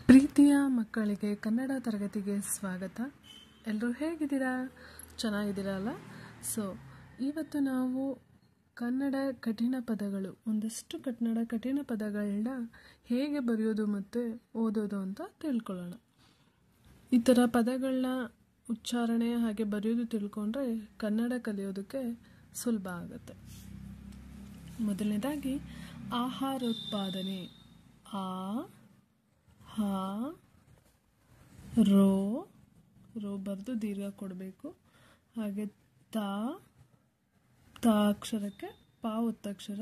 ಪ್ರೀತಿಯ ಮಕ್ಕಳಿಗೆ ಕನ್ನಡ ತರಗತಿಗೆ ಸ್ವಾಗತ. ಎಲ್ಲರೂ ಹೇಗಿದ್ದೀರಾ? ಚೆನ್ನಾಗಿದ್ದೀರಾ ಅಲ್ಲ? ಇವತ್ತು ನಾವು ಕನ್ನಡ ಕಠಿಣ ಪದಗಳು, ಒಂದಷ್ಟು ಕನ್ನಡ ಕಠಿಣ ಪದಗಳನ್ನ ಹೇಗೆ ಬರೆಯೋದು ಮತ್ತು ಓದೋದು ಅಂತ ತಿಳ್ಕೊಳ್ಳೋಣ. ಈ ಥರ ಪದಗಳನ್ನ ಉಚ್ಚಾರಣೆ ಹಾಗೆ ಬರೆಯೋದು ತಿಳ್ಕೊಂಡ್ರೆ ಕನ್ನಡ ಕಲಿಯೋದಕ್ಕೆ ಸುಲಭ ಆಗುತ್ತೆ. ಮೊದಲನೇದಾಗಿ ಆಹಾರೋತ್ಪಾದನೆ. ರೋ ಬರೆದು ದೀರ್ಘ ಕೊಡಬೇಕು. ಹಾಗೆ ತ ಅಕ್ಷರಕ್ಕೆ ಪ ಒತ್ತಕ್ಷರ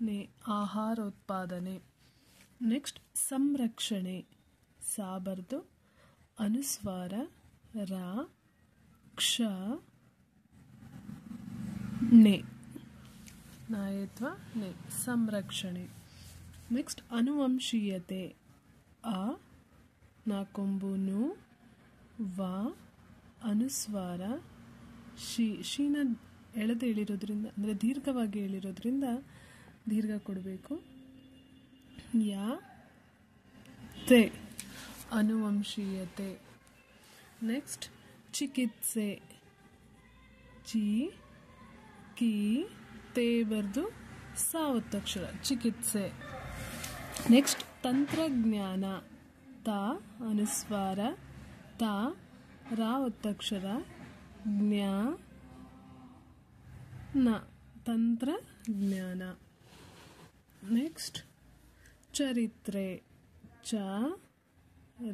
ನೇ ಆಹಾರೋತ್ಪಾದನೆ. ನೆಕ್ಸ್ಟ್ ಸಂರಕ್ಷಣೆ. ಸಾ ಬರೆದು ಅನುಸ್ವಾರ ರ ಕ್ಷ ನೆ ನಾಯತ್ವ ನೆ ಸಂರಕ್ಷಣೆ. ನೆಕ್ಸ್ಟ್ ಅನುವಂಶೀಯತೆ. ನಾಕೊಂಬು ನು ವ ಅನುಸ್ವಾರ ಶೀನ ಎಳೆದು ಹೇಳಿರೋದ್ರಿಂದ ಅಂದರೆ ದೀರ್ಘವಾಗಿ ಹೇಳಿರೋದ್ರಿಂದ ದೀರ್ಘ ಕೊಡಬೇಕು. ಯಾ ತೆ ಅನುವಂಶೀಯತೆ. ನೆಕ್ಸ್ಟ್ ಚಿಕಿತ್ಸೆ. ಚಿ ಕಿ ತೇ ಬರೆದು ಸಾ ಒತ್ತಕ್ಷರ ಚಿಕಿತ್ಸೆ. ನೆಕ್ಸ್ಟ್ ತಂತ್ರಜ್ಞಾನ. ತ ಅನುಸ್ವಾರ ತ ರಾ ಒತ್ತಕ್ಷರ ಜ್ಞಾ ನ ತಂತ್ರಜ್ಞಾನ. ನೆಕ್ಸ್ಟ್ ಚರಿತ್ರೆ. ಚ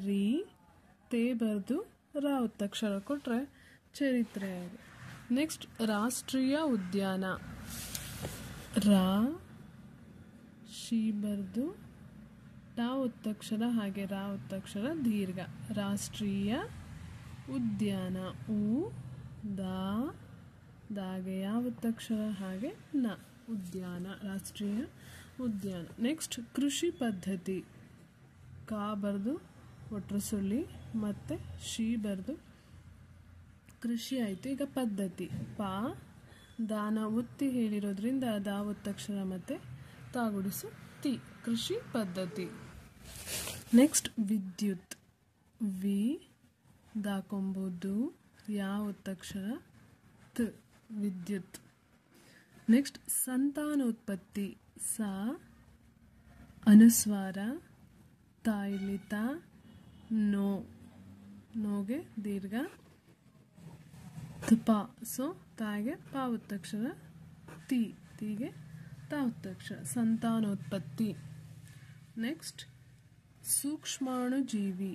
ರಿ ತೇ ಬರೆದು ರಾ ಒತ್ತಕ್ಷರ ಕೊಟ್ಟರೆ ಚರಿತ್ರೆ. ನೆಕ್ಸ್ಟ್ ರಾಷ್ಟ್ರೀಯ ಉದ್ಯಾನ. ರಾ ಶಿ ಬರೆದು ಟ ಒತ್ತಕ್ಷರ ಹಾಗೆ ರಾ ಒತ್ತಕ್ಷರ ದೀರ್ಘ ರಾಷ್ಟ್ರೀಯ ಉದ್ಯಾನ. ದಾಗೆ ಯಾವ ಒತ್ತಕ್ಷರ ಹಾಗೆ ನ ಉದ್ಯಾನ ರಾಷ್ಟ್ರೀಯ ಉದ್ಯಾನ. ನೆಕ್ಸ್ಟ್ ಕೃಷಿ ಪದ್ಧತಿ. ಕಾ ಬರೆದು ಒಟ್ರು ಸುಳ್ಳಿ ಮತ್ತು ಶಿ ಬರೆದು ಕೃಷಿ ಆಯಿತು. ಈಗ ಪದ್ಧತಿ. ಪ ದಾನ ಒತ್ತಿ ಹೇಳಿರೋದ್ರಿಂದ ದಾ ಒತ್ತಕ್ಷರ ಮತ್ತು ತಾಗುಡಿಸು ತಿ ಕೃಷಿ ಪದ್ಧತಿ. ನೆಕ್ಸ್ಟ್ ವಿದ್ಯುತ್. ವಿ ದಾಕೊಂಬುದು ಯಾ ಒತ್ತಕ್ಷರ ತ್ ವಿದ್ಯುತ್. ನೆಕ್ಸ್ಟ್ ಸಂತಾನೋತ್ಪತ್ತಿ. ಸಾ ಅನುಸ್ವಾರ ತ ಇಲ್ಲಿ ತ ನೋಗೆ ದೀರ್ಘ ಪ ಸೊ ತಾಗೆ ಪ ಒತ್ತಕ್ಷರ ತೀಗೆ ತ ಒತ್ತಕ್ಷರ ಸಂತಾನೋತ್ಪತ್ತಿ. ನೆಕ್ಸ್ಟ್ ಸೂಕ್ಷ್ಮಾಣುಜೀವಿ.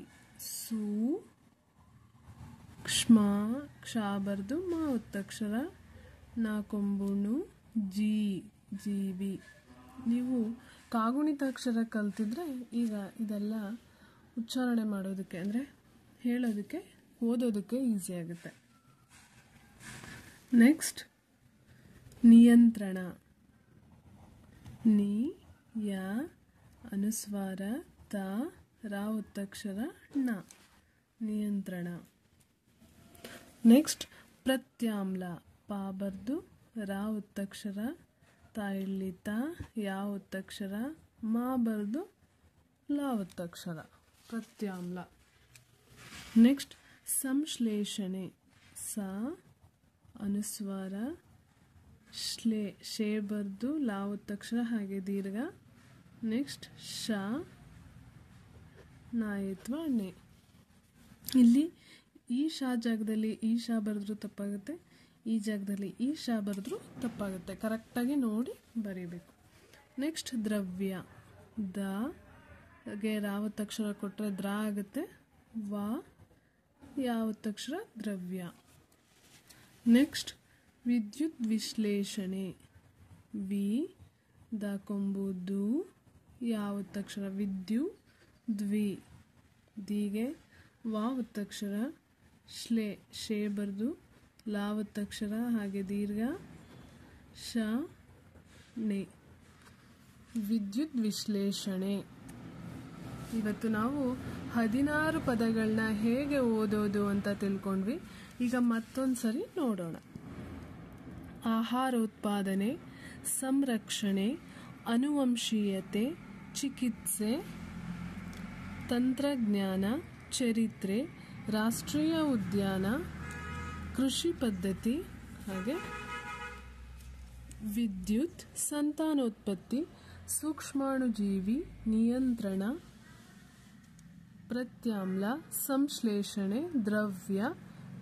ಕ್ಷ ಬರೆದು ಮ ಒತ್ತಕ್ಷರ ನಾಕೊಂಬುಣು ಜೀವಿ. ನೀವು ಕಾಗುಣಿತಾಕ್ಷರ ಕಲ್ತಿದ್ರೆ ಈಗ ಇದೆಲ್ಲ ಉಚ್ಚಾರಣೆ ಮಾಡೋದಕ್ಕೆ ಅಂದರೆ ಹೇಳೋದಕ್ಕೆ ಓದೋದಕ್ಕೆ ಈಸಿ ಆಗುತ್ತೆ. ನೆಕ್ಸ್ಟ್ ನಿಯಂತ್ರಣ. ನಿ ಯ ಅನುಸ್ವಾರ ತ ರಾ ಒತ್ತಕ್ಷರ ಣ ನಿಯಂತ್ರಣ. ನೆಕ್ಸ್ಟ್ ಪ್ರತ್ಯಾಮ್ಲ. ಪ ಬರೆದು ರಾ ಒತ್ತಕ್ಷರ ತ ಇಲ್ಲಿ ತ ಯಾ ಒತ್ತಕ್ಷರ ಮಾ ಬರೆದು ಲಾ ಒತ್ತಕ್ಷರ ಪ್ರತ್ಯಾಮ್ಲ. ನೆಕ್ಸ್ಟ್ ಸಂಶ್ಲೇಷಣೆ. ಸಾ ಅನುಸ್ವಾರ ಶೇ ಬರೆದು ಲಾ ಒತ್ತಕ್ಷರ ಹಾಗೆ ದೀರ್ಘ. ನೆಕ್ಸ್ಟ್ ಶ ನಾಯತ್ವ ನೆ. ಇಲ್ಲಿ ಈ ಶಾ ಜಾಗದಲ್ಲಿ ಈ ಶಾ ಬರೆದ್ರೂ ತಪ್ಪಾಗುತ್ತೆ, ಈ ಜಾಗದಲ್ಲಿ ಈ ಶಾ ಬರೆದ್ರೂ ತಪ್ಪಾಗುತ್ತೆ. ಕರೆಕ್ಟಾಗಿ ನೋಡಿ ಬರೀಬೇಕು. ನೆಕ್ಸ್ಟ್ ದ್ರವ್ಯ. ಗೆ ರಾ ಒತ್ತಕ್ಷರ ಕೊಟ್ಟರೆ ದ್ರ ಆಗುತ್ತೆ. ವ ಯಾ ಒತ್ತಕ್ಷರ ದ್ರವ್ಯ. ನೆಕ್ಸ್ಟ್ ವಿದ್ಯುತ್ ವಿಶ್ಲೇಷಣೆ. ವಿ ದಾಕೊಂಬುದು ಯಾ ಒತ್ತಕ್ಷರ ವಿದ್ಯು ದ್ವಿ ದಿಗೆ ವಾ ಒತ್ತಕ್ಷರ ಶೇ ಬರೆದು ಲಾ ಒತ್ತಕ್ಷರ ಹಾಗೆ ದೀರ್ಘ ಶ ನೆ ವಿದ್ಯುತ್ ವಿಶ್ಲೇಷಣೆ. ಇವತ್ತು ನಾವು 16 ಪದಗಳನ್ನ ಹೇಗೆ ಓದೋದು ಅಂತ ತಿಳ್ಕೊಂಡ್ವಿ. ಈಗ ಮತ್ತೊಂದು ಸರಿ ನೋಡೋಣ. ಆಹಾರೋತ್ಪಾದನೆ, ಸಂರಕ್ಷಣೆ, ಅನುವಂಶೀಯತೆ, ಚಿಕಿತ್ಸೆ, ತಂತ್ರಜ್ಞಾನ, ಚರಿತ್ರೆ, ರಾಷ್ಟ್ರೀಯ ಉದ್ಯಾನ, ಕೃಷಿ ಪದ್ಧತಿ, ಹಾಗೆ ವಿದ್ಯುತ್, ಸಂತಾನೋತ್ಪತ್ತಿ, ಸೂಕ್ಷ್ಮಾಣುಜೀವಿ ನಿಯಂತ್ರಣ, ಪ್ರತ್ಯಾಮ್ಲ, ಸಂಶ್ಲೇಷಣೆ, ದ್ರವ್ಯ,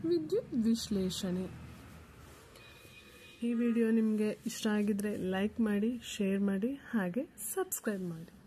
ವಿದ್ಯುತ್ ವಿಶ್ಲೇಷಣೆ. ಈ ವಿಡಿಯೋ ನಿಮಗೆ ಇಷ್ಟ ಆಗಿದ್ರೆ ಲೈಕ್ ಮಾಡಿ, ಶೇರ್ ಮಾಡಿ, ಹಾಗೆ ಸಬ್ಸ್ಕ್ರೈಬ್ ಮಾಡಿ.